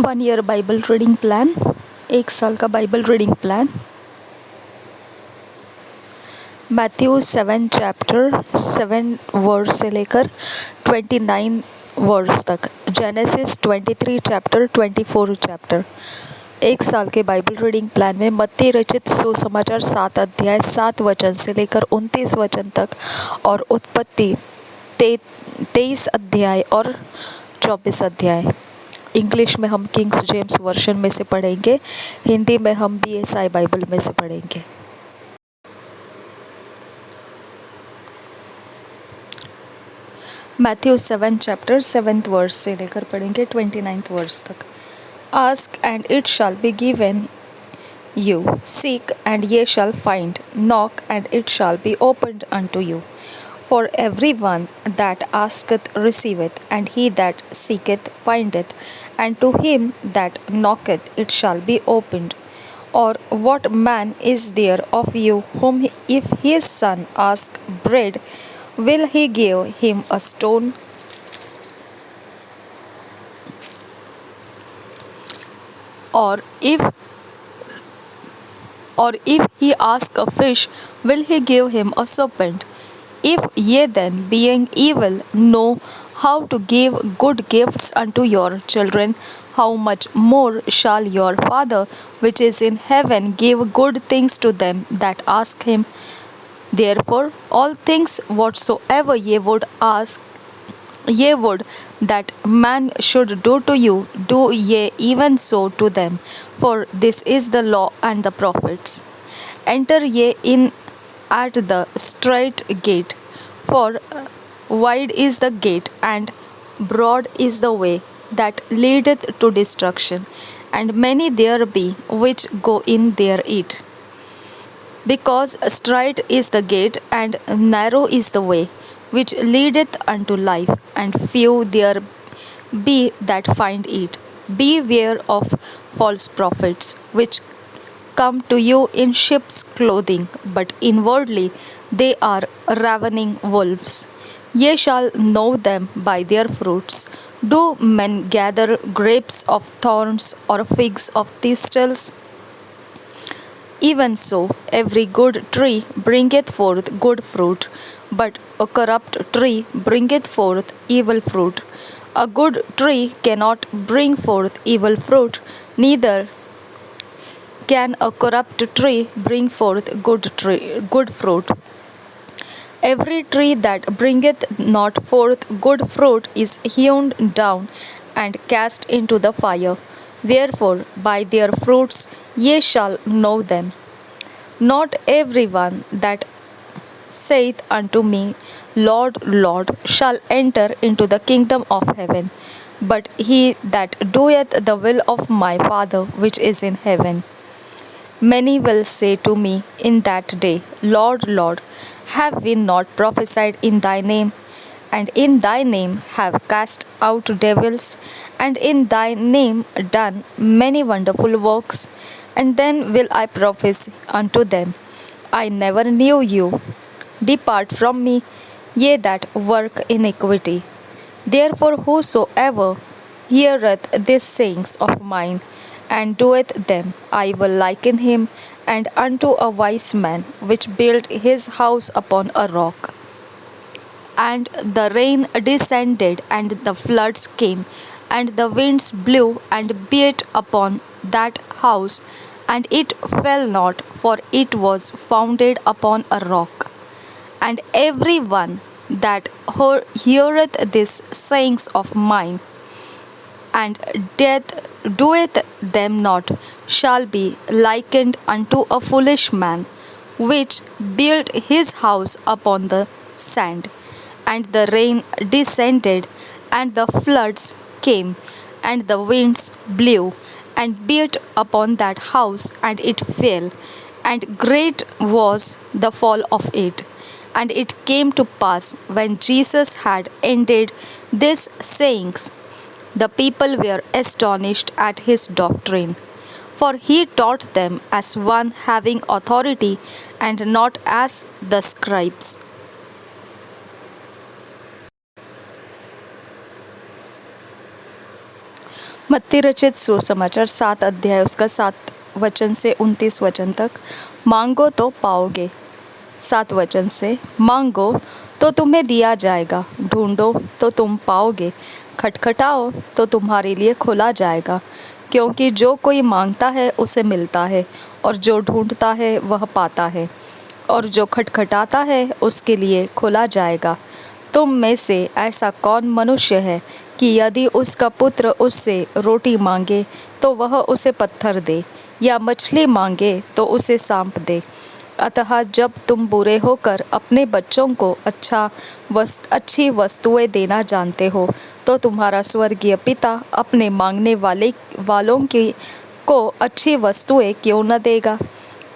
1 year Bible reading plan, 1 साल का Bible reading plan. Matthew 7 chapter 7 verse से लेकर 29 वर्स तक, जेनेसिस 23 चैप्टर 24 चैप्टर। 1 साल के बाइबल रीडिंग प्लान में मत्ती रचित सुसमाचार 7 अध्याय 7 वचन से लेकर 29 वचन तक और उत्पत्ति 23 अध्याय और 24 अध्याय। इंग्लिश में हम किंग्स जेम्स वर्जन में से पढ़ेंगे, हिंदी में हम BSI बाइबल में से पढ़ेंगे। मैथ्यू 7 चैप्टर 7 वर्स से लेकर पढ़ेंगे 29 वर्स तक। Ask and it shall be given you, seek and ye shall find, knock and it shall be opened unto you. For everyone that asketh receiveth, and he that seeketh findeth, and to him that knocketh it shall be opened. Or what man is there of you whom if his son ask bread, will he give him a stone? Or if he ask a fish, will he give him a serpent? If ye then, being evil, know how to give good gifts unto your children, how much more shall your Father which is in heaven give good things to them that ask him? Therefore all things whatsoever ye would that man should do to you, do ye even so to them. For this is the law and the prophets. Enter ye in at the strait gate, for wide is the gate, and broad is the way that leadeth to destruction, and many there be which go in thereat. Because strait is the gate, and narrow is the way which leadeth unto life, and few there be that find it. Beware of false prophets, which come to you in sheep's clothing, but inwardly they are ravening wolves. Ye shall know them by their fruits. Do men gather grapes of thorns or figs of thistles? Even so, every good tree bringeth forth good fruit, but a corrupt tree bringeth forth evil fruit. A good tree cannot bring forth evil fruit, neither can a corrupt tree bring forth good fruit. Every tree that bringeth not forth good fruit is hewn down and cast into the fire. Wherefore by their fruits ye shall know them. Not every one that saith unto me, Lord, Lord, shall enter into the kingdom of heaven, but he that doeth the will of my Father which is in heaven. Many will say to me in that day, Lord, Lord, have we not prophesied in thy name? And in thy name have cast out devils, and in thy name done many wonderful works? And then will I prophesy unto them, I never knew you. Depart from me, ye that work iniquity. Therefore whosoever heareth these sayings of mine, and doeth them, I will liken him and unto a wise man which built his house upon a rock. And the rain descended, and the floods came, and the winds blew and beat upon that house, and it fell not, for it was founded upon a rock. And every one that heareth these sayings of mine, and doeth them not, shall be likened unto a foolish man, which built his house upon the sand. And the rain descended, and the floods came, and the winds blew, and beat upon that house, and it fell, and great was the fall of it. And it came to pass, when Jesus had ended these sayings, the people were astonished at his doctrine. For he taught them as one having authority, and not as the scribes. मत्ती रचित सुसमाचार 7 अध्याय उसका 7 वचन से 29 वचन तक। मांगो तो पाओगे। 7 वचन से, मांगो तो तुम्हें दिया जाएगा, ढूंढो तो तुम पाओगे, खटखटाओ तो तुम्हारे लिए खोला जाएगा। क्योंकि जो कोई मांगता है उसे मिलता है, और जो ढूंढता है वह पाता है, और जो खटखटाता है उसके लिए खोला जाएगा। तुम में से ऐसा कौन मनुष्य है कि यदि उसका पुत्र उससे रोटी मांगे तो वह उसे पत्थर दे, या मछली मांगे तो उसे सांप दे? अतः जब तुम बुरे होकर अपने बच्चों को अच्छी वस्तुएं देना जानते हो, तो तुम्हारा स्वर्गीय पिता अपने मांगने वालों को अच्छी वस्तुएं क्यों न देगा।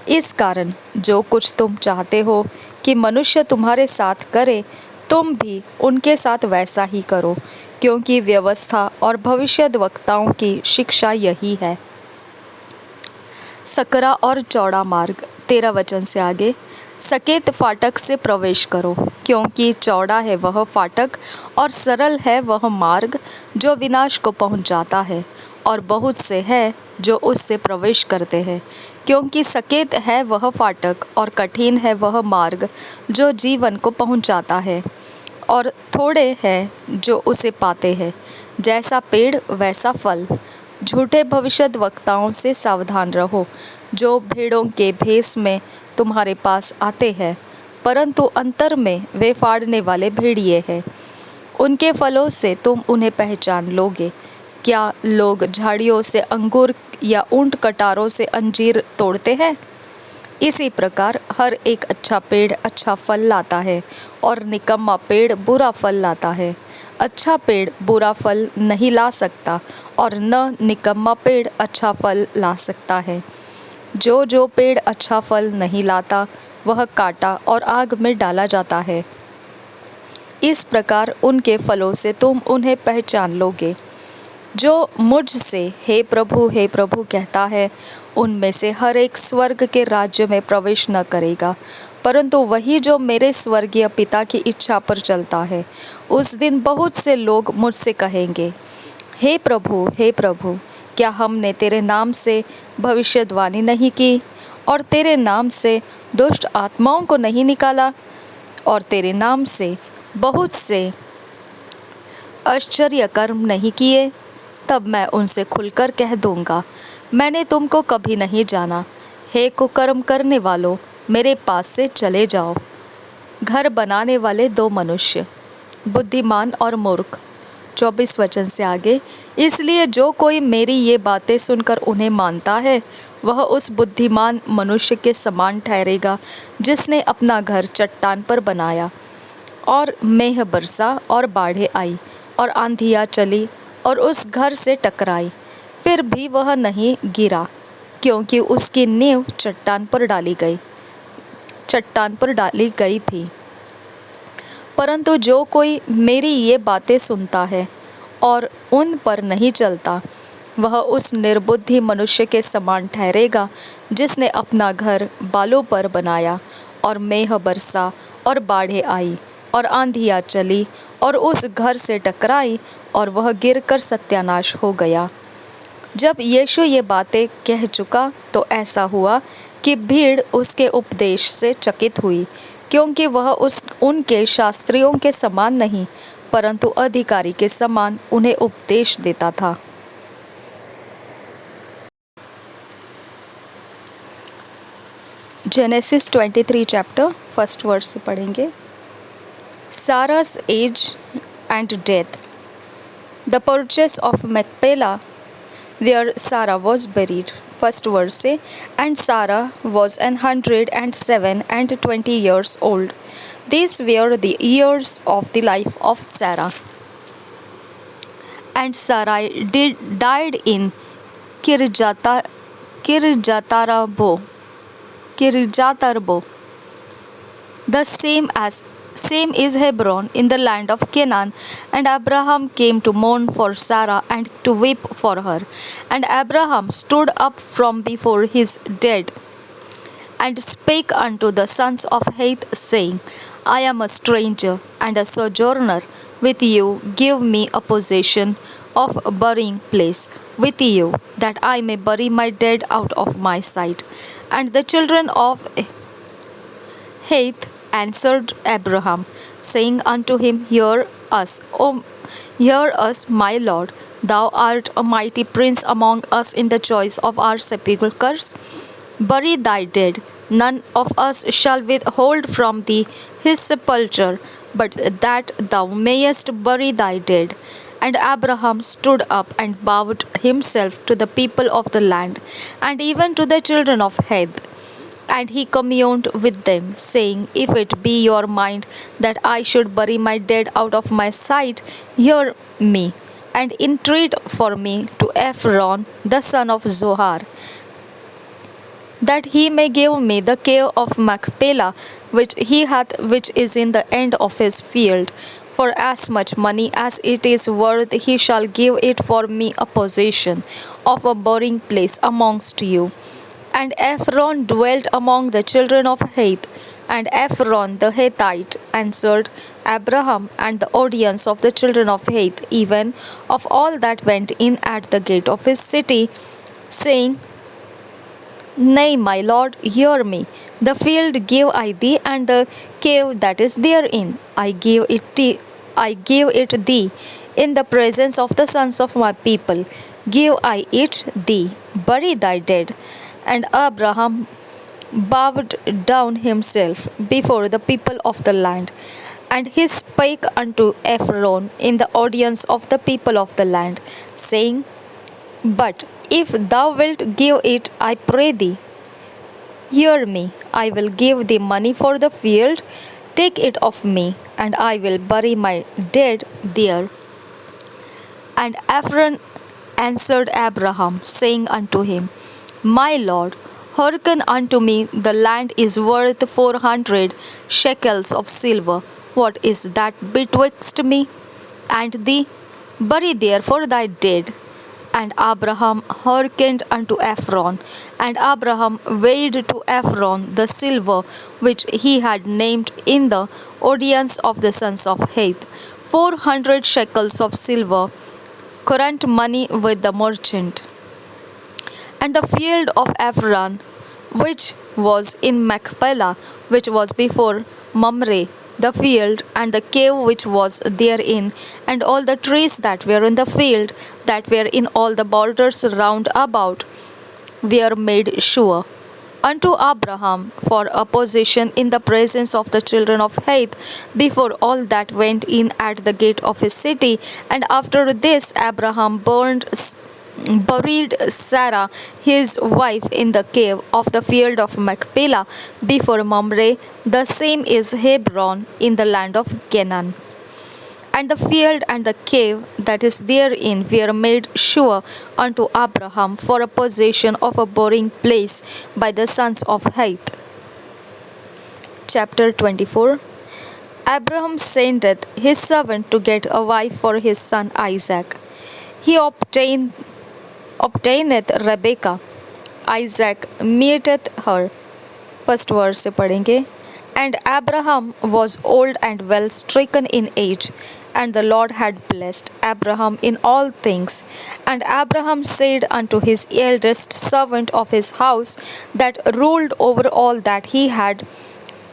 इस कारण जो कुछ तुम चाहते हो कि मनुष्य तुम्हारे साथ करे, तुम भी उनके साथ वैसा ही करो, क्योंकि व्यवस्था और भविष्यद्वक्ताओं की शिक्षा यही है। सकरा और चौड़ा मार्ग। 13 वचन से आगे, सकेत फाटक से प्रवेश करो, क्योंकि चौड़ा है वह फाटक और सरल है वह मार्ग जो विनाश को पहुंचाता है, और बहुत से हैं जो उससे प्रवेश करते हैं। क्योंकि सकेत है वह फाटक और कठिन है वह मार्ग जो जीवन को पहुंचाता है, और थोड़े हैं जो उसे पाते हैं। जैसा पेड़ वैसा फल। झूठे भविष्यद्वक्ताओं से सावधान रहो, जो भेड़ों के भेष में तुम्हारे पास आते हैं, परंतु अंतर में वे फाड़ने वाले भेड़िए हैं। उनके फलों से तुम उन्हें पहचान लोगे। क्या लोग झाड़ियों से अंगूर या ऊंट कटारों से अंजीर तोड़ते हैं? इसी प्रकार हर एक अच्छा पेड़ अच्छा फल लाता है, और निकम्मा पेड़ बुरा फल लाता है। अच्छा पेड़ बुरा फल नहीं ला सकता, और न निकम्मा पेड़ अच्छा फल ला सकता है। जो पेड़ अच्छा फल नहीं लाता, वह काटा और आग में डाला जाता है। इस प्रकार उनके फलों से तुम उन्हें पहचान लोगे। जो मुझसे हे प्रभु कहता है, उनमें से हर एक स्वर्ग के राज्य में प्रवेश न करेगा, परंतु वही जो मेरे स्वर्गीय पिता की इच्छा पर चलता है। उस दिन बहुत से लोग मुझसे कहेंगे, हे प्रभु, क्या हमने तेरे नाम से भविष्यवाणी नहीं की, और तेरे नाम से दुष्ट आत्माओं को नहीं निकाला, और तेरे नाम से बहुत से आश्चर्य कर्म नहीं किए? तब मैं उनसे खुलकर कह दूंगा, मैंने तुमको कभी नहीं जाना। हे कुकर्म करने वालों, मेरे पास से चले जाओ। घर बनाने वाले 2 मनुष्य, बुद्धिमान और मूर्ख। 24 वचन से आगे, इसलिए जो कोई मेरी ये बातें सुनकर उन्हें मानता है, वह उस बुद्धिमान मनुष्य के समान ठहरेगा जिसने अपना घर चट्टान पर बनाया। और मेघ बरसा और बाढ़ें आई और आंधियाँ चली और उस घर से टकराई, फिर भी वह नहीं गिरा, क्योंकि उसकी नींव चट्टान पर डाली गई थी। परंतु जो कोई मेरी ये बातें सुनता है और उन पर नहीं चलता, वह उस निर्बुद्धि मनुष्य के समान ठहरेगा जिसने अपना घर बालों पर बनाया, और मेघ बरसा और बाढ़ें आई और आंधियाँ चली और उस घर से टकराई, और वह गिरकर सत्यानाश हो गया। जब यीशु ये बातें कह चुका, तो ऐसा हुआ कि भीड़ उसके उपदेश से चकित हुई, क्योंकि वह उनके शास्त्रियों के समान नहीं, परंतु अधिकारी के समान उन्हें उपदेश देता था। जेनेसिस 23 चैप्टर 1 वर्स से पढ़ेंगे। Sarah's age and death. The purchase of Machpelah, where Sarah was buried. 1 verse say, and Sarah was 107 and 20 years old. These were the years of the life of Sarah. And Sarai died in Kirjatarbo, the same is Hebron in the land of Canaan. And Abraham came to mourn for Sarah and to weep for her. And Abraham stood up from before his dead and spake unto the sons of Heth, saying, I am a stranger and a sojourner with you. Give me a possession of a burying place with you, that I may bury my dead out of my sight. And the children of Heth answered Abraham, saying unto him, hear us, my Lord. Thou art a mighty prince among us in the choice of our sepulchres. Bury thy dead. None of us shall withhold from thee his sepulchre, but that thou mayest bury thy dead. And Abraham stood up and bowed himself to the people of the land, and even to the children of Heth. And he communed with them, saying, If it be your mind that I should bury my dead out of my sight, hear me, and entreat for me to Ephron the son of Zohar, that he may give me the cave of Machpelah, which he hath, which is in the end of his field. For as much money as it is worth, he shall give it for me a possession of a burying place amongst you. And Ephron dwelt among the children of Heth. And Ephron the Hethite answered Abraham and the audience of the children of Heth, even of all that went in at the gate of his city, saying, Nay, my lord, hear me. The field give I thee, and the cave that is therein. I give it thee in the presence of the sons of my people. Give I it thee. Bury thy dead. And Abraham bowed down himself before the people of the land. And he spake unto Ephron in the audience of the people of the land, saying, But if thou wilt give it, I pray thee, hear me. I will give thee money for the field. Take it of me, and I will bury my dead there. And Ephron answered Abraham, saying unto him, My lord, hearken unto me. The land is worth 400 shekels of silver. What is that betwixt me and thee? Bury therefore thy dead. And Abraham hearkened unto Ephron. And Abraham weighed to Ephron the silver which he had named in the audience of the sons of Heth, 400 shekels of silver, current money with the merchant. And the field of Ephron, which was in Machpelah, which was before Mamre, the field, and the cave which was therein, and all the trees that were in the field, that were in all the borders round about, were made sure unto Abraham for a possession in the presence of the children of Heth, before all that went in at the gate of his city. And after this Abraham buried Sarah his wife in the cave of the field of Machpelah before Mamre. The same is Hebron in the land of Canaan. And the field and the cave that is therein were made sure unto Abraham for a possession of a burying place by the sons of Heth. Chapter 24. Abraham sendeth his servant to get a wife for his son Isaac. He obtaineth Rebekah. Isaac meeteth her. First verse से पढ़ेंगे. And Abraham was old and well stricken in age, and the Lord had blessed Abraham in all things. And Abraham said unto his eldest servant of his house, that ruled over all that he had,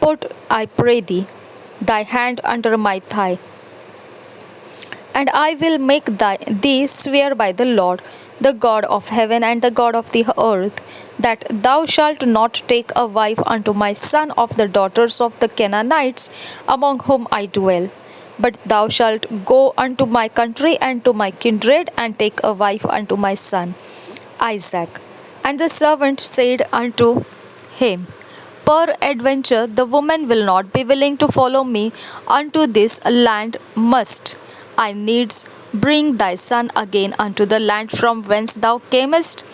Put, I pray thee, thy hand under my thigh, and I will make thee swear by the Lord, the God of heaven and the God of the earth, that thou shalt not take a wife unto my son of the daughters of the Canaanites, among whom I dwell. But thou shalt go unto my country and to my kindred, and take a wife unto my son Isaac. And the servant said unto him, Peradventure the woman will not be willing to follow me unto this land. Must I needs bring thy son again unto the land from whence thou camest?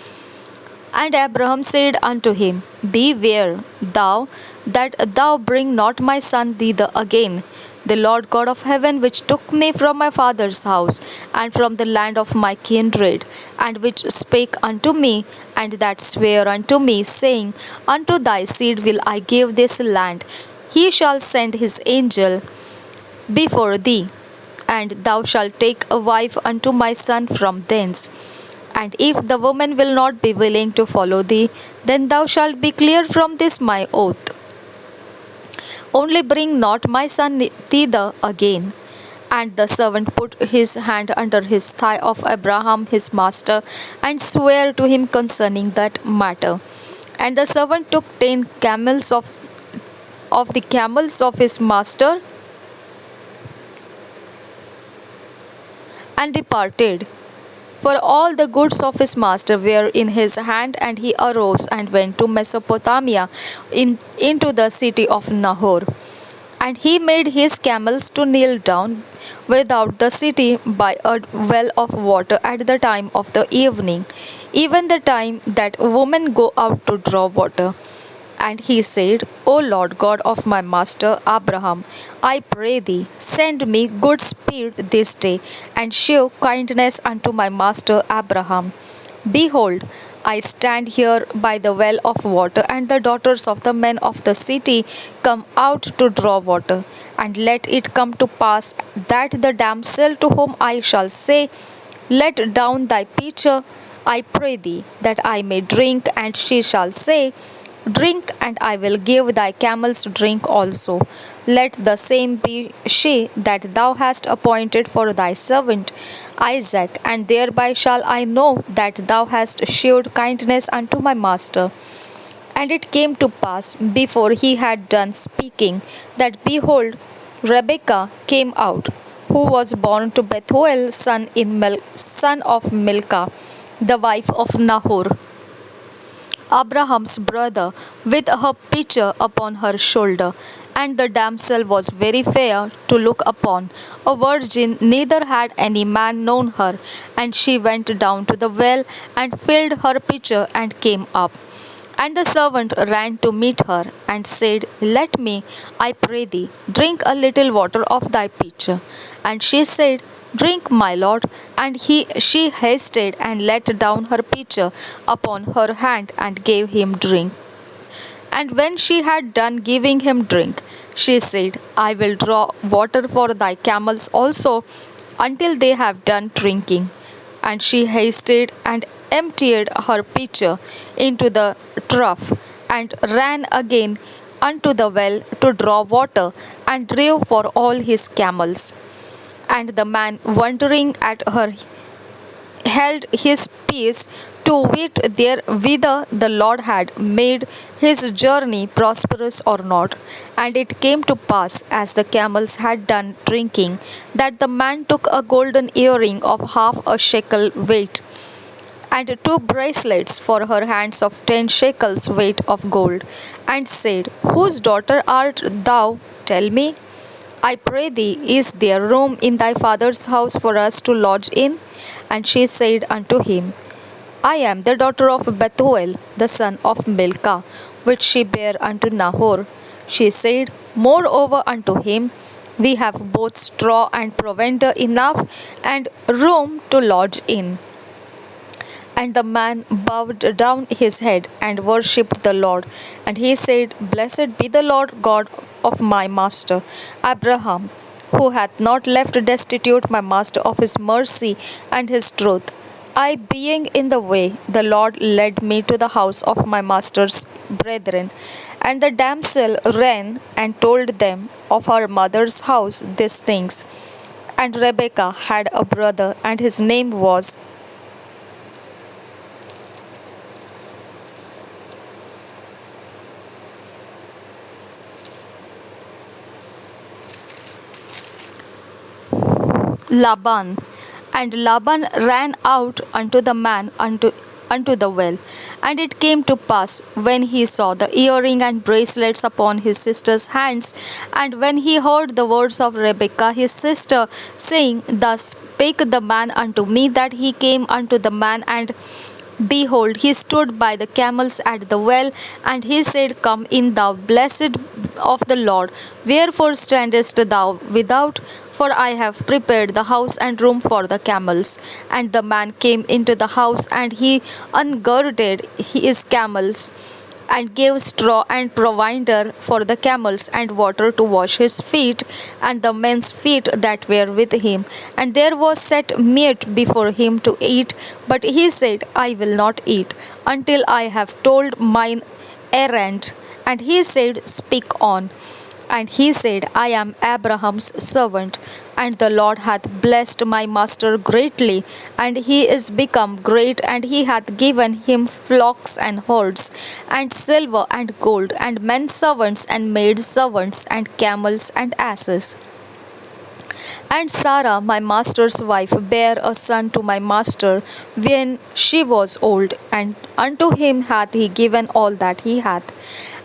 And Abraham said unto him, Beware thou that thou bring not my son thither again. The Lord God of heaven, which took me from my father's house, and from the land of my kindred, and which spake unto me, and that sware unto me, saying, Unto thy seed will I give this land, he shall send his angel before thee, and thou shalt take a wife unto my son from thence. And if the woman will not be willing to follow thee, then thou shalt be clear from this my oath. Only bring not my son thither again. And the servant put his hand under his thigh of Abraham his master, and sware to him concerning that matter. And the servant took 10 camels of the camels of his master, and departed. For all the goods of his master were in his hand, and he arose and went to Mesopotamia into the city of Nahor. And he made his camels to kneel down without the city by a well of water at the time of the evening, even the time that women go out to draw water. And he said, O Lord God of my master Abraham, I pray thee, send me good speed this day, and shew kindness unto my master Abraham. Behold, I stand here by the well of water, and the daughters of the men of the city come out to draw water. And let it come to pass that the damsel to whom I shall say, Let down thy pitcher, I pray thee, that I may drink, and she shall say, Drink, and I will give thy camels drink also. Let the same be she that thou hast appointed for thy servant Isaac, and thereby shall I know that thou hast shewed kindness unto my master. And it came to pass, before he had done speaking, that behold, Rebekah came out, who was born to Bethuel, son of Milcah, the wife of Nahor, Abraham's brother, with her pitcher upon her shoulder. And the damsel was very fair to look upon, a virgin, neither had any man known her. And she went down to the well, and filled her pitcher, and came up. And the servant ran to meet her, and said, Let me, I pray thee, drink a little water of thy pitcher. And she said, Drink, my lord. And she hasted and let down her pitcher upon her hand, and gave him drink. And when she had done giving him drink, she said, I will draw water for thy camels also, until they have done drinking. And she hasted and emptied her pitcher into the trough, and ran again unto the well to draw water, and drew for all his camels. And the man, wondering at her, held his peace to wit there whither the Lord had made his journey prosperous or not. And it came to pass, as the camels had done drinking, that the man took a golden earring of half a shekel weight, and 2 bracelets for her hands of 10 shekels weight of gold, and said, Whose daughter art thou? Tell me. I pray thee, is there room in thy father's house for us to lodge in? And she said unto him, I am the daughter of Bethuel, the son of Milcah, which she bare unto Nahor. She said, Moreover unto him, we have both straw and provender enough, and room to lodge in. And the man bowed down his head and worshipped the Lord. And he said, Blessed be the Lord God of my master Abraham, who hath not left destitute my master of his mercy and his truth. I being in the way, the Lord led me to the house of my master's brethren. And the damsel ran and told them of her mother's house these things. And Rebekah had a brother, and his name was Laban. And Laban ran out unto the man unto the well. And it came to pass, when he saw the earring and bracelets upon his sister's hands, and when he heard the words of Rebekah his sister, saying, Thus spake the man unto me, that he came unto the man, and behold, he stood by the camels at the well. And he said, Come in, thou blessed of the Lord. Wherefore standest thou without? For I have prepared the house and room for the camels. And the man came into the house, and he ungirded his camels, and gave straw and provender for the camels, and water to wash his feet and the men's feet that were with him. And there was set meat before him to eat, but he said, I will not eat until I have told mine errand. And he said, Speak on. And he said, I am Abraham's servant, and the Lord hath blessed my master greatly, and he is become great, and he hath given him flocks and herds, and silver and gold, and men servants and maid servants, and camels and asses. And Sarah, my master's wife, bare a son to my master when she was old, and unto him hath he given all that he hath.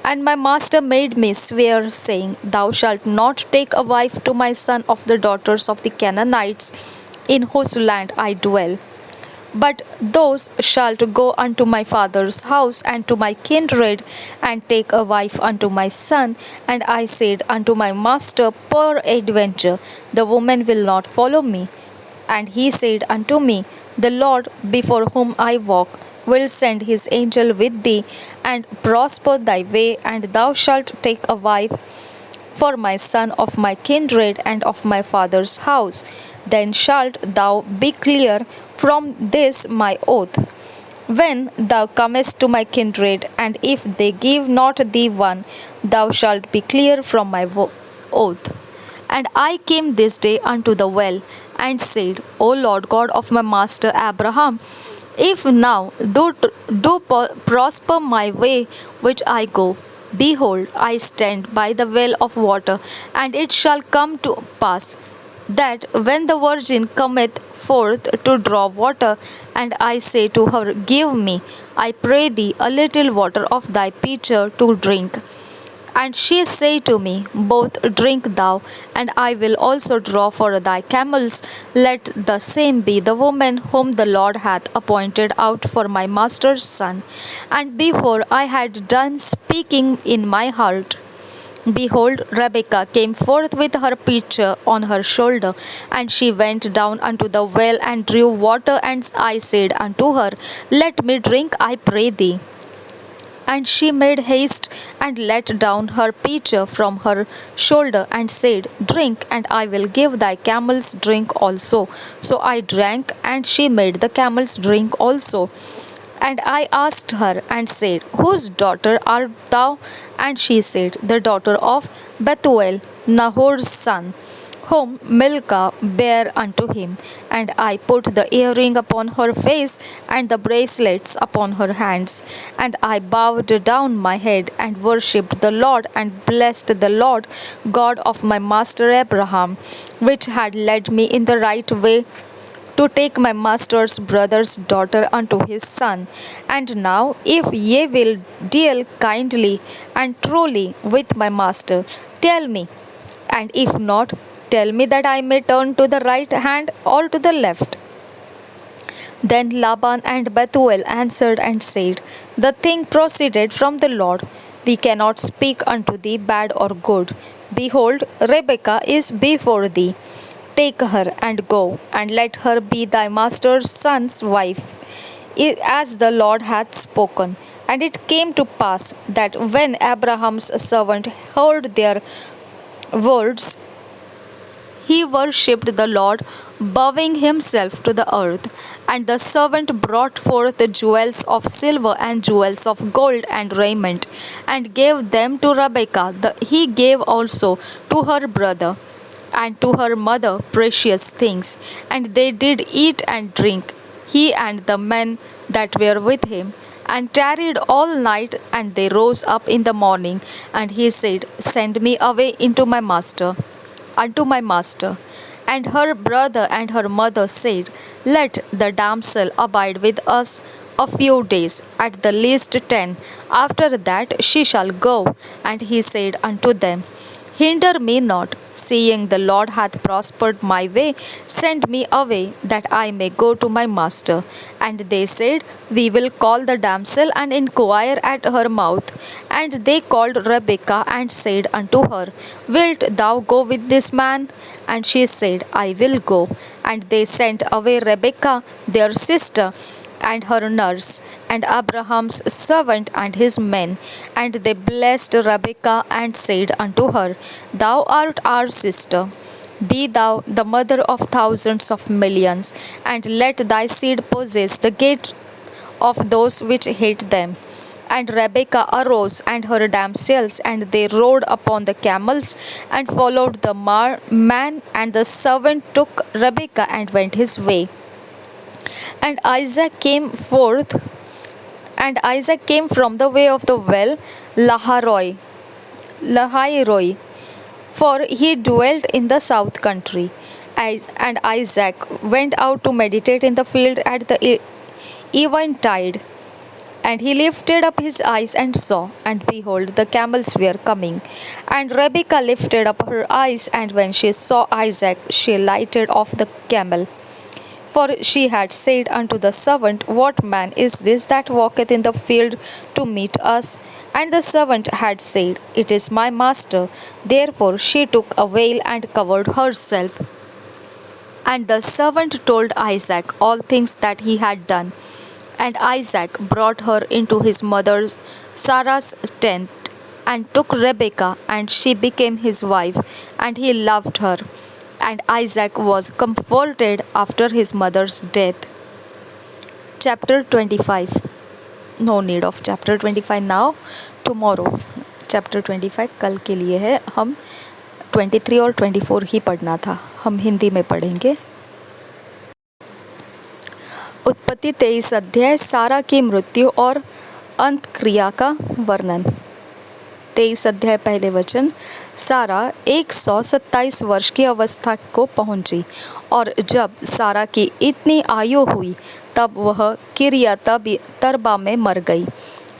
And my master made me swear, saying, Thou shalt not take a wife to my son of the daughters of the Canaanites, in whose land I dwell. But those shalt go unto my father's house and to my kindred, and take a wife unto my son. And I said unto my master, Peradventure the woman will not follow me. And he said unto me, The Lord before whom I walk will send his angel with thee, and prosper thy way, and thou shalt take a wife for my son of my kindred and of my father's house. Then shalt thou be clear from this my oath. When thou comest to my kindred, and if they give not thee one, thou shalt be clear from my oath. And I came this day unto the well, and said, O Lord God of my master Abraham, if now thou do prosper my way which I go, behold, I stand by the well of water, and it shall come to pass that when the virgin cometh forth to draw water, and I say to her, Give me, I pray thee, a little water of thy pitcher to drink. And she say to me, Both drink thou, and I will also draw for thy camels. Let the same be the woman whom the Lord hath appointed out for my master's son. And before I had done speaking in my heart, behold, Rebekah came forth with her pitcher on her shoulder, and she went down unto the well and drew water. And I said unto her, Let me drink, I pray thee. And she made haste and let down her pitcher from her shoulder, and said, Drink, and I will give thy camels drink also. So I drank, and she made the camels drink also. And I asked her, and said, Whose daughter art thou? And she said, The daughter of Bethuel, Nahor's son, whom Milcah bare unto him. And I put the earring upon her face, and the bracelets upon her hands. And I bowed down my head, and worshipped the Lord, and blessed the Lord God of my master Abraham, which had led me in the right way to take my master's brother's daughter unto his son. And now, if ye will deal kindly and truly with my master, tell me, and if not, tell me, that I may turn to the right hand or to the left. Then Laban and Bethuel answered and said, The thing proceeded from the Lord. We cannot speak unto thee bad or good. Behold, Rebekah is before thee. Take her and go, and let her be thy master's son's wife, as the Lord hath spoken. And it came to pass that when Abraham's servant heard their words, he worshipped the Lord, bowing himself to the earth. And the servant brought forth jewels of silver and jewels of gold and raiment, and gave them to Rebekah. He gave also to her brother and to her mother precious things. And they did eat and drink, he and the men that were with him, and tarried all night. And they rose up in the morning. And he said, Send me away unto my master. And her brother and her mother said, Let the damsel abide with us a few days, at the least 10. After that she shall go. And he said unto them, Hinder me not, seeing the Lord hath prospered my way. Send me away, that I may go to my master. And they said, We will call the damsel and inquire at her mouth. And they called Rebekah and said unto her, Wilt thou go with this man? And she said, I will go. And they sent away Rebekah their sister and her nurse, and Abraham's servant and his men. And they blessed Rebekah and said unto her, Thou art our sister. Be thou the mother of thousands of millions, and let thy seed possess the gate of those which hate them. And Rebekah arose and her damsels, and they rode upon the camels and followed the man, and the servant took Rebekah and went his way. And Isaac came forth, and Isaac came from the way of the well Lahairoi, for he dwelt in the south country. And Isaac went out to meditate in the field at the eventide. And he lifted up his eyes and saw, and behold, the camels were coming. And Rebekah lifted up her eyes, and when she saw Isaac, she lighted off the camel. For she had said unto the servant, What man is this that walketh in the field to meet us? And the servant had said, It is my master. Therefore she took a veil and covered herself. And the servant told Isaac all things that he had done. And Isaac brought her into his mother Sarah's tent, and took Rebekah, and she became his wife, and he loved her. And Isaac was comforted after his mother's death. Chapter 25. No need of chapter 25 now. Tomorrow. Chapter 25 कल के लिए है. हम 23 और 24 ही पढ़ना था. हम हिंदी में पढ़ेंगे. उत्पत्ति 23 अध्याय सारा की मृत्यु और अंत क्रिया का वर्णन. 23 अध्याय पहले वचन. सारा 127 वर्ष की अवस्था को पहुंची, और जब सारा की इतनी आयु हुई तब वह किरियतर्बा में मर गई.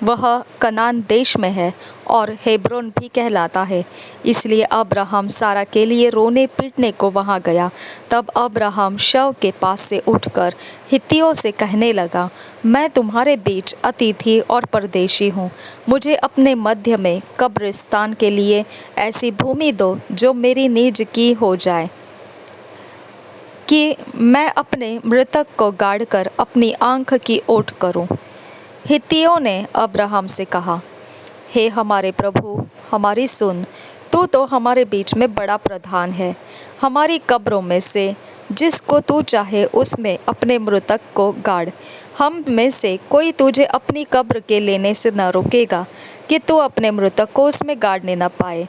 वह कनान देश में है और हेब्रोन भी कहलाता है. इसलिए अब्राहम सारा के लिए रोने पीटने को वहाँ गया. तब अब्राहम शव के पास से उठकर हित्तियों से कहने लगा, मैं तुम्हारे बीच अतिथि और परदेशी हूँ. मुझे अपने मध्य में कब्रिस्तान के लिए ऐसी भूमि दो जो मेरी निज की हो जाए, कि मैं अपने मृतक को गाड़कर अपनी आँख की ओट करूँ. हित्तियों ने अब्राहम से कहा, हे हमारे प्रभु, हमारी सुन. तू तो हमारे बीच में बड़ा प्रधान है. हमारी कब्रों में से जिसको तू चाहे उसमें अपने मृतक को गाड़. हम में से कोई तुझे अपनी कब्र के लेने से न रोकेगा कि तू अपने मृतक को उसमें गाड़ने न पाए.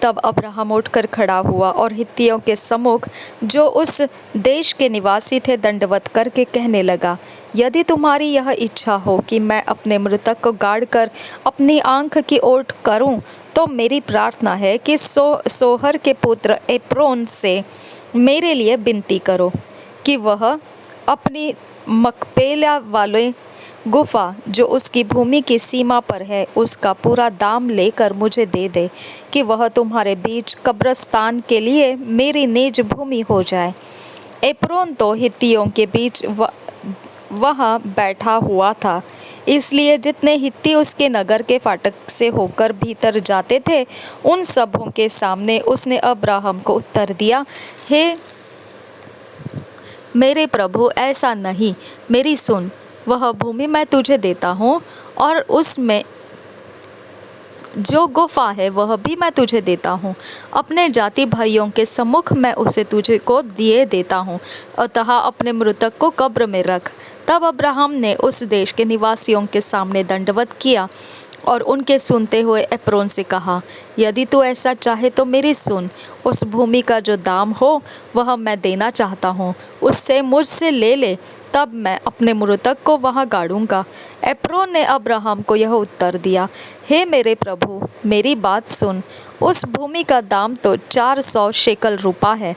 तब अब्राहम उठकर खड़ा हुआ और हित्तियों के सम्मुख जो उस देश के निवासी थे दंडवत करके कहने लगा, यदि तुम्हारी यह इच्छा हो कि मैं अपने मृतक को गाड़कर अपनी आँख की ओट करूं, तो मेरी प्रार्थना है कि सोहर के पुत्र एप्रोन से मेरे लिए विनती करो कि वह अपनी मकपेला वाले गुफा जो उसकी भूमि की सीमा पर है उसका पूरा दाम लेकर मुझे दे दे, कि वह तुम्हारे बीच कब्रिस्तान के लिए मेरी निज भूमि हो जाए. एप्रोन तो हित्तियों के बीच वहाँ बैठा हुआ था, इसलिए जितने हित्ती उसके नगर के फाटक से होकर भीतर जाते थे उन सबों के सामने उसने अब्राहम को उत्तर दिया, हे मेरे प्रभु, ऐसा नहीं. मेरी सुन. वह भूमि मैं तुझे देता हूँ, और उसमें जो गुफा है वह भी मैं तुझे देता हूँ. अपने जाति भाइयों के सम्मुख मैं उसे तुझे को दिए देता हूँ, अतः अपने मृतक को कब्र में रख. तब अब्राहम ने उस देश के निवासियों के सामने दंडवत किया और उनके सुनते हुए एप्रोन से कहा, यदि तू ऐसा चाहे तो मेरी सुन. उस भूमि का जो दाम हो वह मैं देना चाहता हूँ, उससे मुझसे ले ले, तब मैं अपने मृतक को वहाँ गाड़ूंगा. एप्रोन ने अब्राहम को यह उत्तर दिया, हे मेरे प्रभु, मेरी बात सुन. उस भूमि का दाम तो 400 शेकल रूपा है,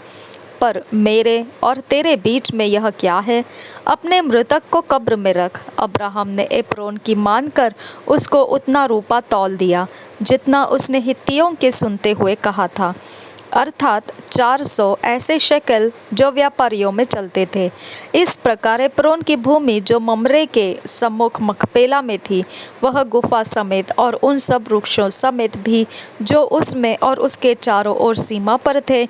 पर मेरे और तेरे बीच में यह क्या है? अपने मृतक को कब्र में रख. अब्राहम ने एप्रोन की मानकर उसको उतना रूपा तौल दिया जितना उसने हित्तियों के सुनते हुए कहा था, अर्थात 400 ऐसे शेकल जो व्यापारियों में चलते थे. इस प्रकार एप्रोन की भूमि जो ममरे के सम्मुख मकपेला में थी, वह गुफा समेत और उन सब वृक्षों समेत भी जो उसमें और उसके चारों ओर सीमा पर थे,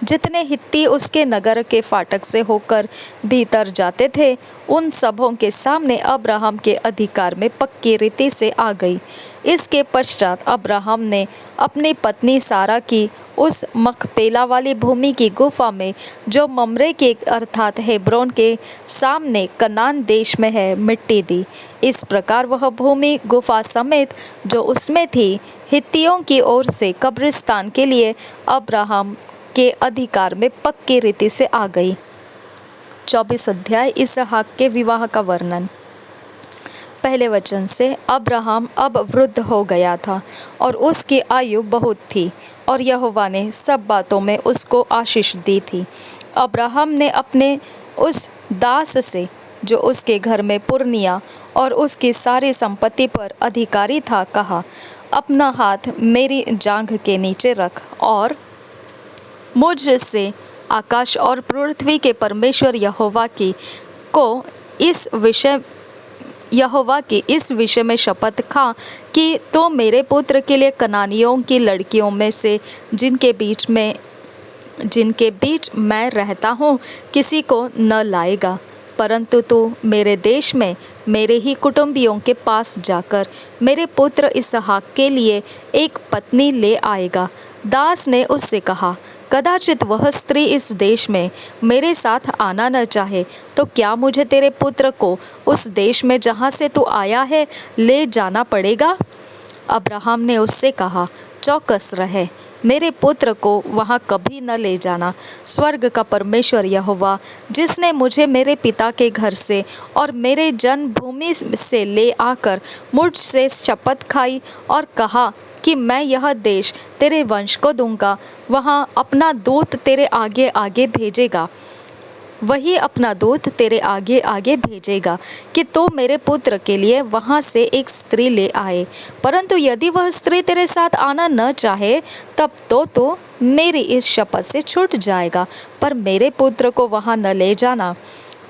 जितने हित्ती उसके नगर के फाटक से होकर भीतर जाते थे, उन सबों के सामने अब्राहम के अधिकार में पक्की रीति से आ गई। इसके पश्चात अब्राहम ने अपनी पत्नी सारा की उस मकपेला वाली भूमि की गुफा में, जो ममरे के अर्थात हेब्रोन के सामने कनान देश में है, मिट्टी दी। इस प्रकार वह भूमि गुफा समेत जो उसमें थी, हित्तियों की ओर से कब्रिस्तान के लिए अब्राहम के अधिकार में पक्की रीति से आ गई। 24 अध्याय इसहाक के विवाह का वर्णन। पहले वचन से, अब्राहम अब वृद्ध हो गया था और उसकी आयु बहुत थी, और यहोवा ने सब बातों में उसको आशीष दी थी। अब्राहम ने अपने उस दास से, जो उसके घर में पुरनिया और उसकी सारी संपत्ति पर अधिकारी था, कहा, अपना हाथ मेरी जांघ के नीचे रख और मुझसे आकाश और पृथ्वी के परमेश्वर यहोवा की इस विषय में शपथ खा कि तो मेरे पुत्र के लिए कनानियों की लड़कियों में से जिनके बीच मैं रहता हूँ किसी को न लाएगा, परंतु तू मेरे देश में मेरे ही कुटुंबियों के पास जाकर मेरे पुत्र इसहाक के लिए एक पत्नी ले आएगा। दास ने उससे कहा, कदाचित वह स्त्री इस देश में मेरे साथ आना न चाहे, तो क्या मुझे तेरे पुत्र को उस देश में जहाँ से तू आया है ले जाना पड़ेगा? अब्राहम ने उससे कहा, चौकस रहे, मेरे पुत्र को वहाँ कभी न ले जाना। स्वर्ग का परमेश्वर यहोवा, जिसने मुझे मेरे पिता के घर से और मेरे जन्मभूमि से ले आकर मुझसे शपथ खाई और कहा कि मैं यह देश तेरे वंश को दूंगा, वहाँ अपना दूत तेरे आगे आगे भेजेगा, वही अपना दूत तेरे आगे आगे भेजेगा कि तो मेरे पुत्र के लिए वहाँ से एक स्त्री ले आए। परंतु यदि वह स्त्री तेरे साथ आना न चाहे, तब तो मेरी इस शपथ से छूट जाएगा, पर मेरे पुत्र को वहाँ न ले जाना।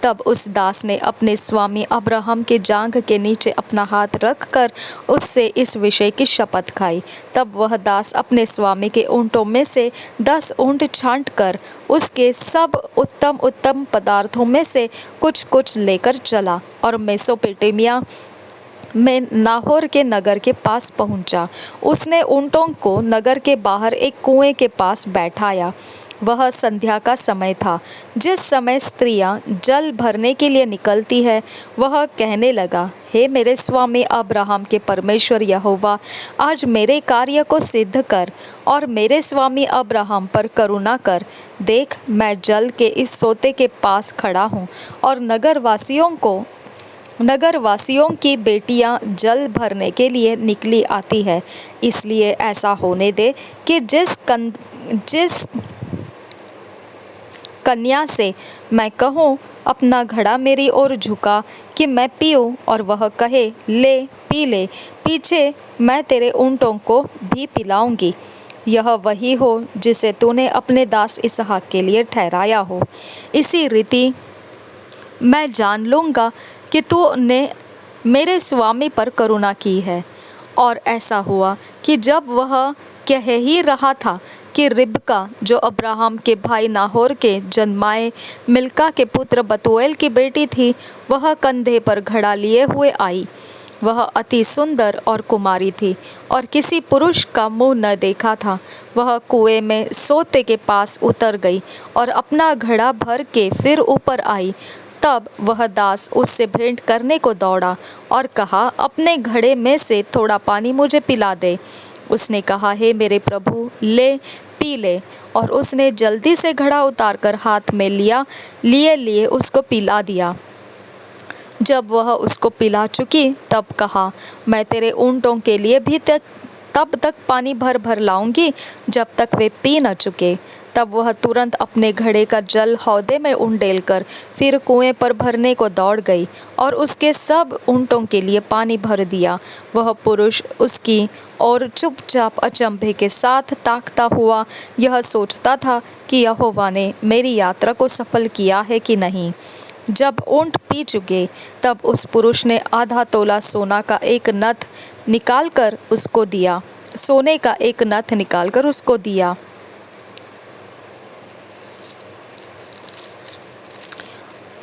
तब उस दास ने अपने स्वामी अब्राहम के जांघ के नीचे अपना हाथ रखकर उससे इस विषय की शपथ खाई। तब वह दास अपने स्वामी के ऊँटों में से 10 ऊँट छांटकर उसके सब उत्तम उत्तम पदार्थों में से कुछ कुछ लेकर चला और मेसोपोटामिया में नाहोर के नगर के पास पहुंचा। उसने ऊँटों को नगर के बाहर एक कुएं के पास बैठाया। वह संध्या का समय था, जिस समय स्त्रियां जल भरने के लिए निकलती है। वह कहने लगा, हे मेरे स्वामी अब्राहम के परमेश्वर यहोवा, आज मेरे कार्य को सिद्ध कर और मेरे स्वामी अब्राहम पर करुणा कर। देख, मैं जल के इस सोते के पास खड़ा हूँ और नगरवासियों की बेटियां जल भरने के लिए निकली आती है। इसलिए ऐसा होने दे कि जिस कन्या से मैं कहूँ, अपना घड़ा मेरी ओर झुका कि मैं पीऊँ, और वह कहे, ले पी ले, पीछे मैं तेरे ऊँटों को भी पिलाऊंगी, यह वही हो जिसे तूने अपने दास इसहाक के लिए ठहराया हो। इसी रीति मैं जान लूँगा कि तूने मेरे स्वामी पर करुणा की है। और ऐसा हुआ कि जब वह कह ही रहा था कि रिबका, जो अब्राहम के भाई नाहोर के जन्माए मिल्का के पुत्र बतूएल की बेटी थी, वह कंधे पर घड़ा लिए हुए आई। वह अति सुंदर और कुमारी थी और किसी पुरुष का मुंह न देखा था। वह कुएं में सोते के पास उतर गई और अपना घड़ा भर के फिर ऊपर आई। तब वह दास उससे भेंट करने को दौड़ा और कहा, अपने घड़े में से थोड़ा पानी मुझे पिला दे। उसने कहा, हे मेरे प्रभु, ले पी ले। और उसने जल्दी से घड़ा उतारकर हाथ में लिए उसको पिला दिया। जब वह उसको पिला चुकी, तब कहा, मैं तेरे ऊँटों के लिए भी तब तक पानी भर भर लाऊंगी जब तक वे पी न चुके। तब वह तुरंत अपने घड़े का जल हौदे में उंडेलकर फिर कुएं पर भरने को दौड़ गई और उसके सब ऊँटों के लिए पानी भर दिया। वह पुरुष उसकी और चुपचाप अचंभे के साथ ताकता हुआ यह सोचता था कि यहोवा ने मेरी यात्रा को सफल किया है कि नहीं। जब ऊँट पी चुके, तब उस पुरुष ने आधा तोला सोने का एक नथ निकालकर उसको दिया।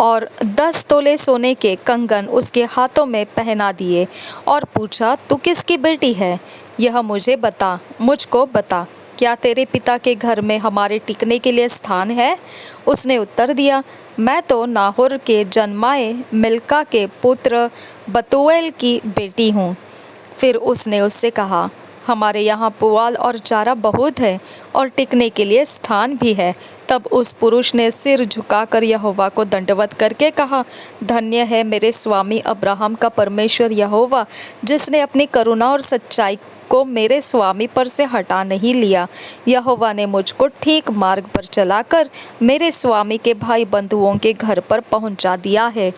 और 10 तोले सोने के कंगन उसके हाथों में पहना दिए और पूछा, तू किसकी बेटी है? यह मुझको बता, क्या तेरे पिता के घर में हमारे टिकने के लिए स्थान है? उसने उत्तर दिया, मैं तो नाहोर के जन्माए मिल्का के पुत्र बतूएल की बेटी हूँ। फिर उसने उससे कहा, हमारे यहाँ पुआल और चारा बहुत है और टिकने के लिए स्थान भी है। तब उस पुरुष ने सिर झुकाकर यहोवा को दंडवत करके कहा, धन्य है मेरे स्वामी अब्राहम का परमेश्वर यहोवा, जिसने अपनी करुणा और सच्चाई को मेरे स्वामी पर से हटा नहीं लिया। यहोवा ने मुझको ठीक मार्ग पर चलाकर मेरे स्वामी के भाई बंधुओं के घर पर पहुंचा दिया है।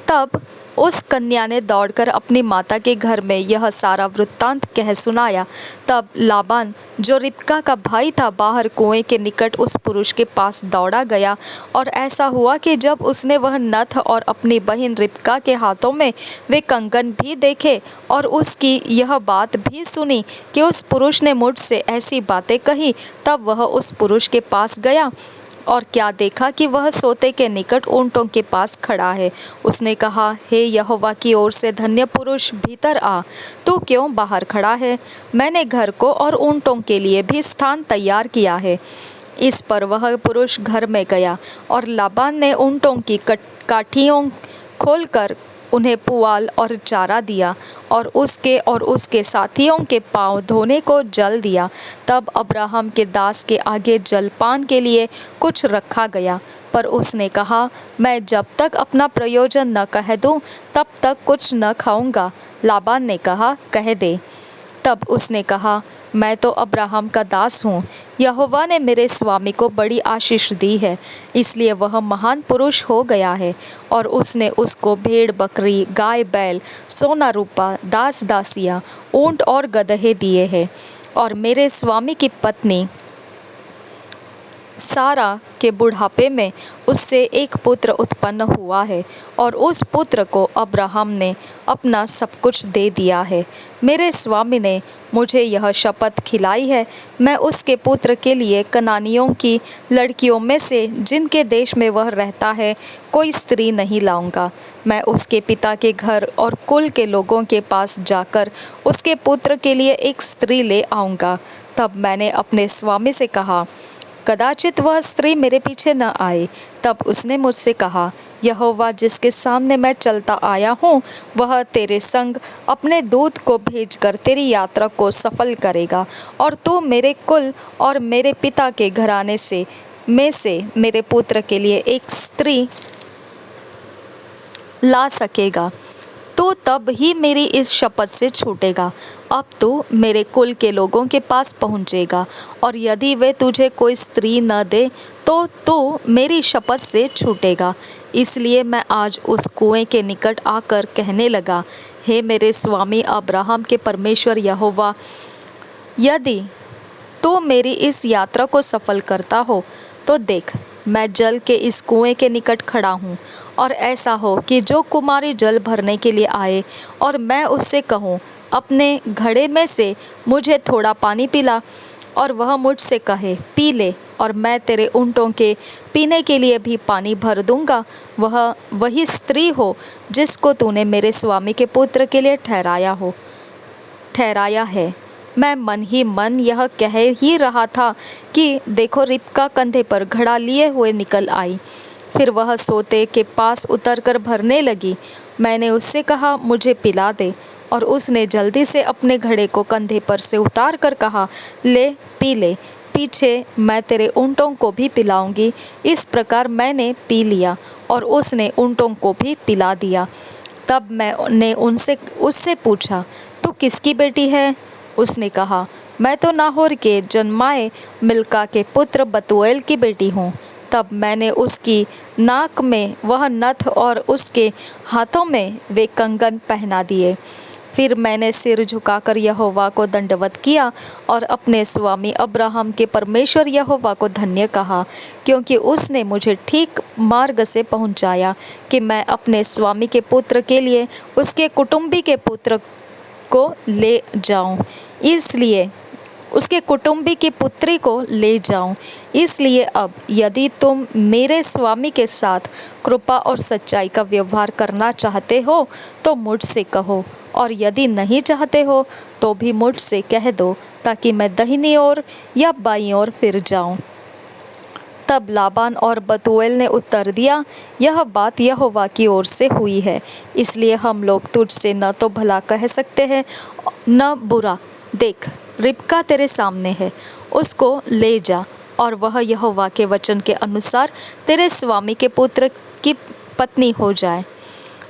तब उस कन्या ने दौड़कर अपनी माता के घर में यह सारा वृत्तांत कह सुनाया। तब लाबान, जो रिबका का भाई था, बाहर कुएं के निकट उस पुरुष के पास दौड़ा गया। और ऐसा हुआ कि जब उसने वह नथ और अपनी बहन रिबका के हाथों में वे कंगन भी देखे और उसकी यह बात भी सुनी कि उस पुरुष ने मुझसे ऐसी बातें कही, तब वह उस पुरुष के पास गया और क्या देखा कि वह सोते के निकट ऊँटों के पास खड़ा है। उसने कहा, हे यहोवा की ओर से धन्य पुरुष, भीतर आ। तू क्यों बाहर खड़ा है? मैंने घर को और ऊँटों के लिए भी स्थान तैयार किया है। इस पर वह पुरुष घर में गया और लाबान ने ऊँटों की काठियों खोलकर उन्हें पुआल और चारा दिया और उसके साथियों के पांव धोने को जल दिया। तब अब्राहम के दास के आगे जलपान के लिए कुछ रखा गया, पर उसने कहा, मैं जब तक अपना प्रयोजन न कह दूं तब तक कुछ न खाऊंगा। लाबान ने कहा, कह दे। तब उसने कहा, मैं तो अब्राहम का दास हूँ। यहोवा ने मेरे स्वामी को बड़ी आशीष दी है, इसलिए वह महान पुरुष हो गया है। और उसने उसको भेड़ बकरी, गाय बैल, सोना रूपा, दास दासियाँ, ऊँट और गदहे दिए हैं। और मेरे स्वामी की पत्नी सारा के बुढ़ापे में उससे एक पुत्र उत्पन्न हुआ है और उस पुत्र को अब्राहम ने अपना सब कुछ दे दिया है। मेरे स्वामी ने मुझे यह शपथ खिलाई है, मैं उसके पुत्र के लिए कनानियों की लड़कियों में से, जिनके देश में वह रहता है, कोई स्त्री नहीं लाऊंगा। मैं उसके पिता के घर और कुल के लोगों के पास जाकर उसके पुत्र के लिए एक स्त्री ले आऊँगा। तब मैंने अपने स्वामी से कहा, कदाचित वह स्त्री मेरे पीछे न आए। तब उसने मुझसे कहा, यहोवा जिसके सामने मैं चलता आया हूँ, वह तेरे संग अपने दूत को भेजकर तेरी यात्रा को सफल करेगा और तू मेरे कुल और मेरे पिता के घराने में से मेरे पुत्र के लिए एक स्त्री ला सकेगा। तो तब ही मेरी इस शपथ से छूटेगा। अब तू मेरे कुल के लोगों के पास पहुँचेगा और यदि वे तुझे कोई स्त्री न दे तो तू मेरी शपथ से छूटेगा। इसलिए मैं आज उस कुएं के निकट आकर कहने लगा, हे मेरे स्वामी अब्राहम के परमेश्वर यहोवा, यदि तू मेरी इस यात्रा को सफल करता हो तो देख, मैं जल के इस कुएं के निकट खड़ा हूँ। और ऐसा हो कि जो कुमारी जल भरने के लिए आए और मैं उससे कहूँ, अपने घड़े में से मुझे थोड़ा पानी पिला, और वह मुझसे कहे, पी ले, और मैं तेरे ऊँटों के पीने के लिए भी पानी भर दूँगा, वह वही स्त्री हो जिसको तूने मेरे स्वामी के पुत्र के लिए ठहराया है। मैं मन ही मन यह कह ही रहा था कि देखो, रिबका कंधे पर घड़ा लिए हुए निकल आई। फिर वह सोते के पास उतरकर भरने लगी। मैंने उससे कहा, मुझे पिला दे, और उसने जल्दी से अपने घड़े को कंधे पर से उतार कर कहा, ले, पी ले, पीछे मैं तेरे ऊँटों को भी पिलाऊंगी। इस प्रकार मैंने पी लिया और उसने ऊँटों को भी पिला दिया। तब मैंने उससे पूछा, तू किसकी बेटी है? उसने कहा, मैं तो नाहोर के जन्माए मिल्का के पुत्र बतूएल की बेटी हूँ। तब मैंने उसकी नाक में वह नथ और उसके हाथों में वे कंगन पहना दिए। फिर मैंने सिर झुकाकर यहोवा को दंडवत किया और अपने स्वामी अब्राहम के परमेश्वर यहोवा को धन्य कहा, क्योंकि उसने मुझे ठीक मार्ग से पहुँचाया कि मैं अपने स्वामी के पुत्र के लिए उसके कुटुंबी के पुत्र को ले जाऊं। इसलिए उसके कुटुंबी की पुत्री को ले जाऊं। इसलिए अब यदि तुम मेरे स्वामी के साथ कृपा और सच्चाई का व्यवहार करना चाहते हो तो मुझसे कहो, और यदि नहीं चाहते हो तो भी मुझसे कह दो, ताकि मैं दाहिनी ओर या बाईं ओर फिर जाऊं। तब लाबान और बतूएल ने उत्तर दिया, यह बात यहोवा की ओर से हुई है, इसलिए हम लोग तुझसे न तो भला कह सकते हैं न बुरा। देख, रिबका तेरे सामने है, उसको ले जा, और वह यहोवा के वचन के अनुसार तेरे स्वामी के पुत्र की पत्नी हो जाए।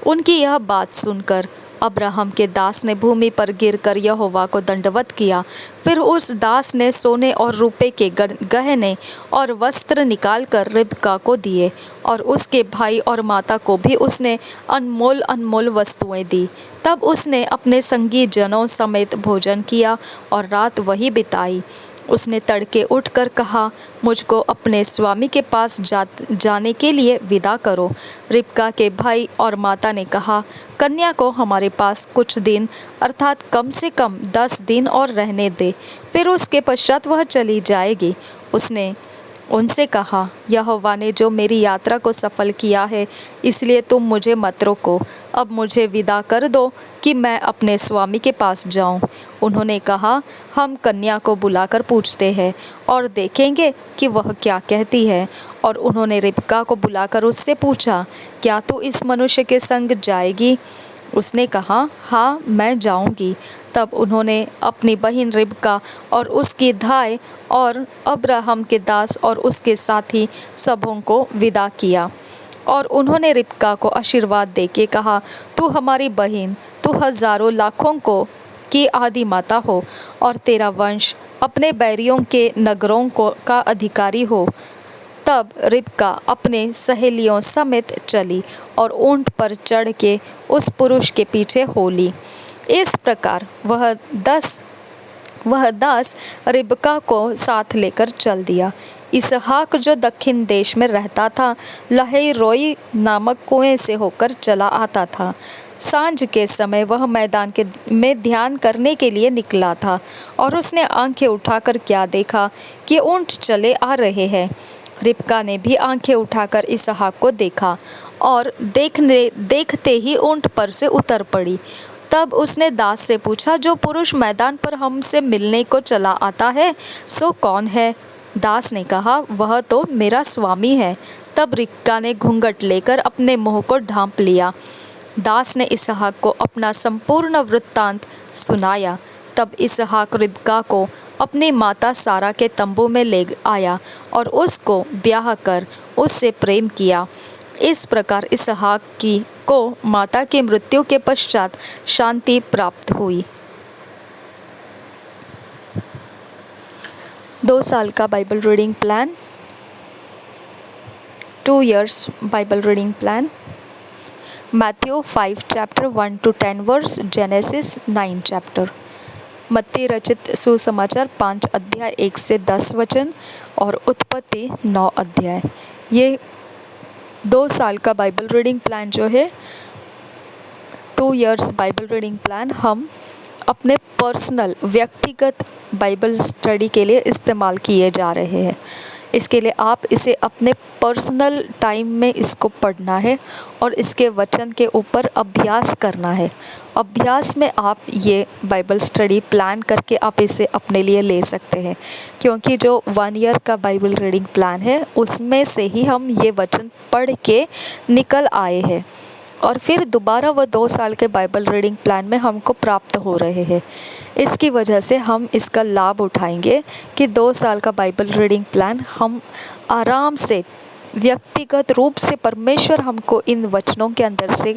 उनकी यह बात सुनकर अब्राहम के दास ने भूमि पर गिरकर यहोवा को दंडवत किया। फिर उस दास ने सोने और रुपए के गहने और वस्त्र निकालकर रिबका को दिए, और उसके भाई और माता को भी उसने अनमोल अनमोल वस्तुएं दी। तब उसने अपने संगी जनों समेत भोजन किया और रात वही बिताई। उसने तड़के उठकर कहा, मुझको अपने स्वामी के पास जाने के लिए विदा करो। रिबका के भाई और माता ने कहा, कन्या को हमारे पास कुछ दिन अर्थात कम से कम 10 दिन और रहने दे, फिर उसके पश्चात वह चली जाएगी। उसने उनसे कहा, यहोवा ने जो मेरी यात्रा को सफल किया है, इसलिए तुम मुझे मत रोको। अब मुझे विदा कर दो कि मैं अपने स्वामी के पास जाऊं। उन्होंने कहा, हम कन्या को बुलाकर पूछते हैं और देखेंगे कि वह क्या कहती है। और उन्होंने रिबका को बुलाकर उससे पूछा, क्या तू इस मनुष्य के संग जाएगी? उसने कहा, हाँ, मैं जाऊंगी। तब उन्होंने अपनी बहन रिबका और उसकी धाय और अब्राहम के दास और उसके साथी सबों को विदा किया। और उन्होंने रिबका को आशीर्वाद देके कहा, तू हमारी बहन, तू हजारों लाखों को की आदि माता हो, और तेरा वंश अपने बैरियों के नगरों का अधिकारी हो। तब रिबका अपने सहेलियों समेत चली और ऊंट पर चढ़ के उस पुरुष के पीछे हो ली। इस प्रकार वह दास रिबका को साथ लेकर चल दिया। इसहाक जो दक्षिण देश में रहता था, लहई रोई नामक कुएं से होकर चला आता था। सांझ के समय वह मैदान में ध्यान करने के लिए निकला था, और उसने आंखें उठाकर क्या देखा कि ऊंट चले आ रहे हैं। रिबका ने भी आंखें उठाकर इसहाक को देखा, और देखते ही ऊंट पर से उतर पड़ी। तब उसने दास से पूछा, जो पुरुष मैदान पर हमसे मिलने को चला आता है, सो कौन है? दास ने कहा, वह तो मेरा स्वामी है। तब रिबका ने घूंघट लेकर अपने मुंह को ढांप लिया। दास ने इसहाक को अपना संपूर्ण वृत्तांत सुनाया। तब इसहाक रिबका को अपनी माता सारा के तंबू में ले आया और उसको ब्याह कर उससे प्रेम किया। इस प्रकार इसहाक को माता की मृत्यु के पश्चात शांति प्राप्त हुई। 2 साल का Bible reading plan, 2 years Bible reading plan. Matthew 5 chapter 1 to 10 verse, genesis 9 chapter। मत्ती रचित सुसमाचार 5 अध्याय 1 से 10 वचन और उत्पत्ति 9 अध्याय। ये 2 साल का बाइबल रीडिंग प्लान जो है, 2 years बाइबल रीडिंग प्लान, हम अपने पर्सनल व्यक्तिगत बाइबल स्टडी के लिए इस्तेमाल किए जा रहे हैं। इसके लिए आप इसे अपने पर्सनल टाइम में इसको पढ़ना है और इसके वचन के ऊपर अभ्यास करना है। अभ्यास में आप ये बाइबल स्टडी प्लान करके आप इसे अपने लिए ले सकते हैं, क्योंकि जो 1 year का बाइबल रीडिंग प्लान है उसमें से ही हम ये वचन पढ़ के निकल आए हैं, और फिर दोबारा वह 2 साल के बाइबल रीडिंग प्लान में हमको प्राप्त हो रहे हैं। इसकी वजह से हम इसका लाभ उठाएंगे कि 2 साल का बाइबल रीडिंग प्लान हम आराम से व्यक्तिगत रूप से परमेश्वर हमको इन वचनों के अंदर से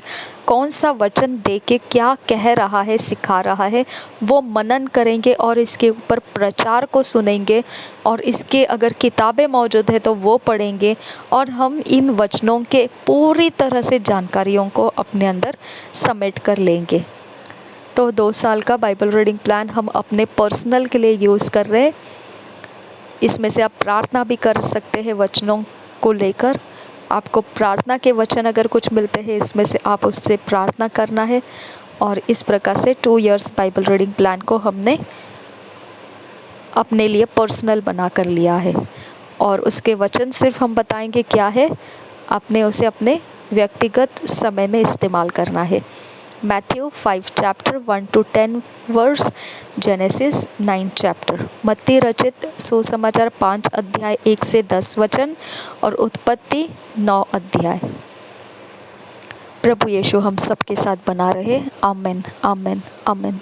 कौन सा वचन दे के क्या कह रहा है, सिखा रहा है, वो मनन करेंगे और इसके ऊपर प्रचार को सुनेंगे, और इसके अगर किताबें मौजूद है तो वो पढ़ेंगे, और हम इन वचनों के पूरी तरह से जानकारियों को अपने अंदर समेट कर लेंगे। तो 2 साल का बाइबल रीडिंग प्लान हम अपने पर्सनल के लिए यूज़ कर रहे हैं। इसमें से आप प्रार्थना भी कर सकते हैं वचनों को लेकर। आपको प्रार्थना के वचन अगर कुछ मिलते हैं इसमें से आप उससे प्रार्थना करना है। और इस प्रकार से 2 years बाइबल रीडिंग प्लान को हमने अपने लिए पर्सनल बना कर लिया है, और उसके वचन सिर्फ हम बताएंगे क्या है, आपने उसे अपने व्यक्तिगत समय में इस्तेमाल करना है। Matthew 5 chapter 1 to 10 verse, Genesis 9 chapter, मत्ती रचित सुसमाचार 5 अध्याय 1 से 10 वचन, और उत्पत्ति 9 अध्याय। प्रभु यीशु हम सबके साथ बना रहे। आमेन, आमेन, आमेन।